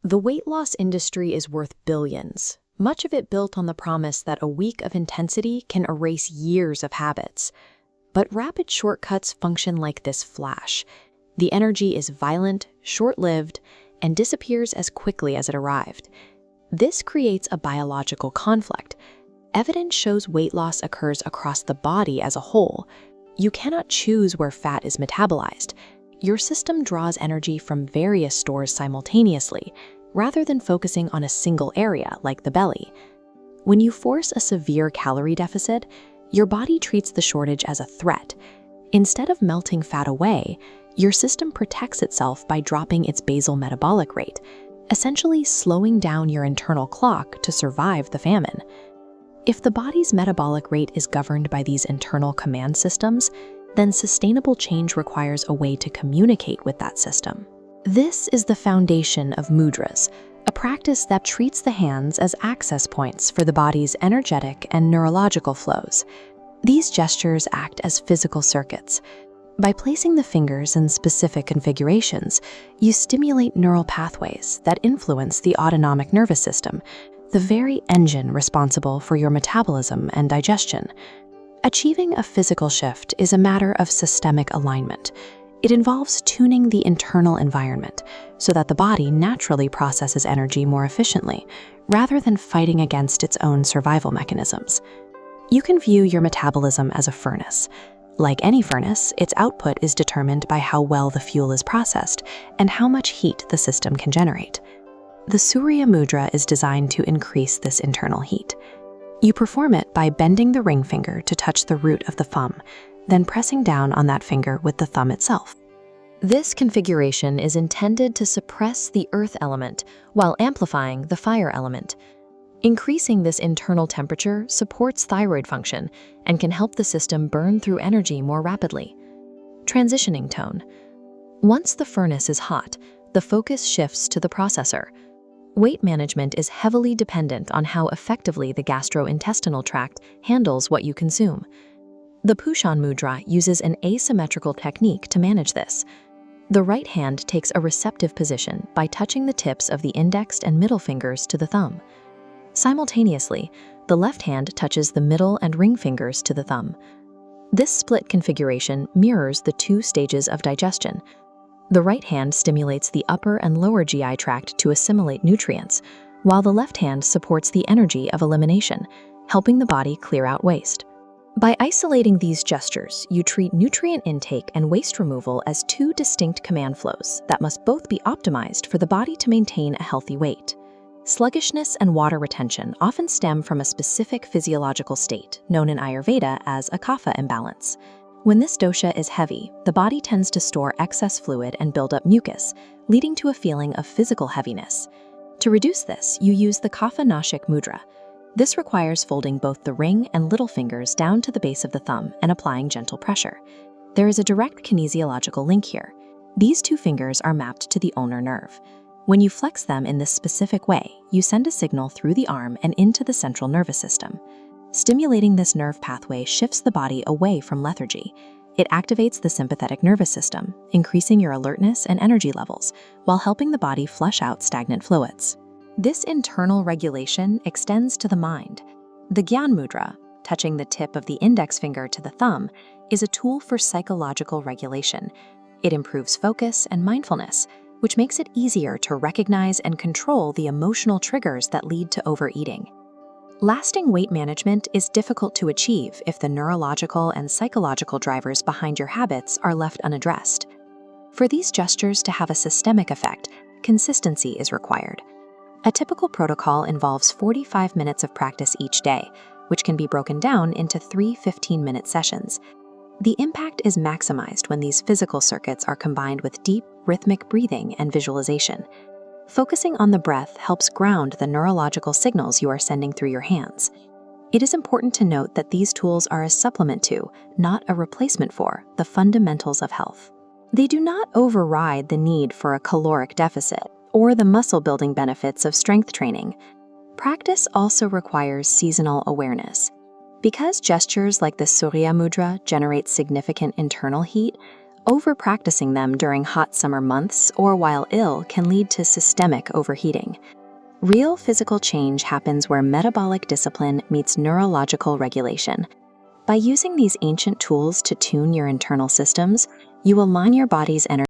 The weight loss industry is worth billions, much of it built on the promise that a week of intensity can erase years of habits. But rapid shortcuts function like this flash. The energy is violent, short-lived, and disappears as quickly as it arrived. This creates a biological conflict. Evidence shows weight loss occurs across the body as a whole. You cannot choose where fat is metabolized. Your system draws energy from various stores simultaneously, rather than focusing on a single area like the belly. When you force a severe calorie deficit, your body treats the shortage as a threat. Instead of melting fat away, your system protects itself by dropping its basal metabolic rate, essentially slowing down your internal clock to survive the famine. If the body's metabolic rate is governed by these internal command systems, then sustainable change requires a way to communicate with that system. This is the foundation of mudras, a practice that treats the hands as access points for the body's energetic and neurological flows. These gestures act as physical circuits. By placing the fingers in specific configurations, you stimulate neural pathways that influence the autonomic nervous system, the very engine responsible for your metabolism and digestion. Achieving a physical shift is a matter of systemic alignment. It involves tuning the internal environment so that the body naturally processes energy more efficiently, rather than fighting against its own survival mechanisms. You can view your metabolism as a furnace. Like any furnace, its output is determined by how well the fuel is processed and how much heat the system can generate. The Surya Mudra is designed to increase this internal heat. You perform it by bending the ring finger to touch the root of the thumb, then pressing down on that finger with the thumb itself. This configuration is intended to suppress the earth element while amplifying the fire element. Increasing this internal temperature supports thyroid function and can help the system burn through energy more rapidly. Transitioning tone. Once the furnace is hot, the focus shifts to the processor. Weight management is heavily dependent on how effectively the gastrointestinal tract handles what you consume. The Vaayan Mudra uses an asymmetrical technique to manage this. The right hand takes a receptive position by touching the tips of the index and middle fingers to the thumb. Simultaneously, the left hand touches the middle and ring fingers to the thumb. This split configuration mirrors the two stages of digestion. The right hand stimulates the upper and lower GI tract to assimilate nutrients, while the left hand supports the energy of elimination, helping the body clear out waste. By isolating these gestures, you treat nutrient intake and waste removal as two distinct command flows that must both be optimized for the body to maintain a healthy weight. Sluggishness and water retention often stem from a specific physiological state, known in Ayurveda as a Kapha imbalance. When this dosha is heavy, the body tends to store excess fluid and build up mucus, leading to a feeling of physical heaviness. To reduce this, you use the Kapha-Nashak Mudra. This requires folding both the ring and little fingers down to the base of the thumb and applying gentle pressure. There is a direct kinesiological link here. These two fingers are mapped to the ulnar nerve. When you flex them in this specific way, you send a signal through the arm and into the central nervous system. Stimulating this nerve pathway shifts the body away from lethargy. It activates the sympathetic nervous system, increasing your alertness and energy levels, while helping the body flush out stagnant fluids. This internal regulation extends to the mind. The Gyan Mudra, touching the tip of the index finger to the thumb, is a tool for psychological regulation. It improves focus and mindfulness, which makes it easier to recognize and control the emotional triggers that lead to overeating. Lasting weight management is difficult to achieve if the neurological and psychological drivers behind your habits are left unaddressed. For these gestures to have a systemic effect, consistency is required. A typical protocol involves 45 minutes of practice each day, which can be broken down into 3 15-minute sessions. The impact is maximized when these physical circuits are combined with deep, rhythmic breathing and visualization. Focusing on the breath helps ground the neurological signals you are sending through your hands. It is important to note that these tools are a supplement to, not a replacement for, the fundamentals of health. They do not override the need for a caloric deficit or the muscle-building benefits of strength training. Practice also requires seasonal awareness. Because gestures like the Surya Mudra generate significant internal heat, Over-practicing them during hot summer months or while ill can lead to systemic overheating. Real physical change happens where metabolic discipline meets neurological regulation. By using these ancient tools to tune your internal systems, you align your body's energy